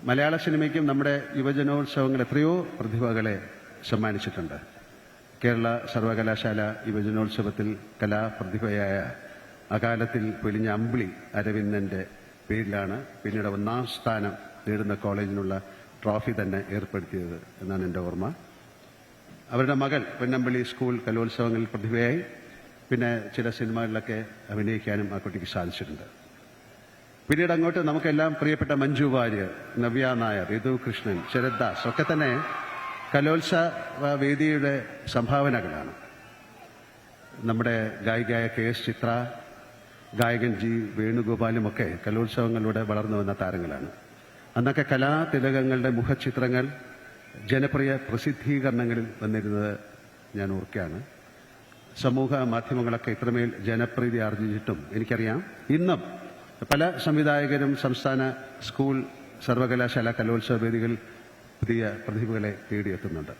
മലയാള സിനിമയ്ക്കും നമ്മുടെ യുവജനോത്സവങ്ങൾ എത്രയോ പ്രതിഭകളെ സമ്മാനിച്ചിട്ടുണ്ട്. കേരള സർവകലാശാല യുവജനോത്സവത്തിൽ കലാപ്രതിഭയായ അകാലത്തിൽ പൊലിഞ്ഞ അമ്പിളി അരവിന്ദന്റെ പേരിലാണ് പിന്നീട് 1ാം സ്ഥാനം നേടുന്ന കോളേജിനുള്ള ട്രോഫി തന്നെ ഏർപ്പെടുത്തിയത് എന്നാണ് എൻ്റെ ഓർമ്മ. അവരുടെ മകൾ പൊന്നമ്പിളി സ്കൂൾ കലോത്സവങ്ങളിൽ പ്രതിഭയായി. പിന്നെ ചില സിനിമകളിലൊക്കെ അഭിനയിക്കാനും ആ കുട്ടിക്ക് സാധിച്ചിട്ടുണ്ട്. പിന്നീട് അങ്ങോട്ട് നമുക്കെല്ലാം പ്രിയപ്പെട്ട മഞ്ജു വാര്യർ, നവ്യ നായർ, യദു കൃഷ്ണൻ, ശരത് ദാസ് ഒക്കെ തന്നെ കലോത്സവ വേദിയുടെ സംഭാവനകളാണ്. നമ്മുടെ ഗായികയായ KS ചിത്ര, ഗായകൻ G വേണുഗോപാലുമൊക്കെ കലോത്സവങ്ങളിലൂടെ വളർന്നു വന്ന താരങ്ങളാണ്. അന്നൊക്കെ കലാതിലകങ്ങളുടെ മുഖചിത്രങ്ങൾ ജനപ്രിയ പ്രസിദ്ധീകരണങ്ങളിൽ വന്നിരുന്നത് ഞാൻ ഓർക്കുകയാണ്. സമൂഹ മാധ്യമങ്ങളൊക്കെ ഇത്രമേൽ ജനപ്രീതി ആർജിച്ചിട്ടും എനിക്കറിയാം ഇന്നും പല സംവിധായകരും സംസ്ഥാന സ്കൂൾ സർവകലാശാല കലോത്സവ വേദികൾ പുതിയ പ്രതിഭകളെ തേടിയെത്തുന്നുണ്ട്.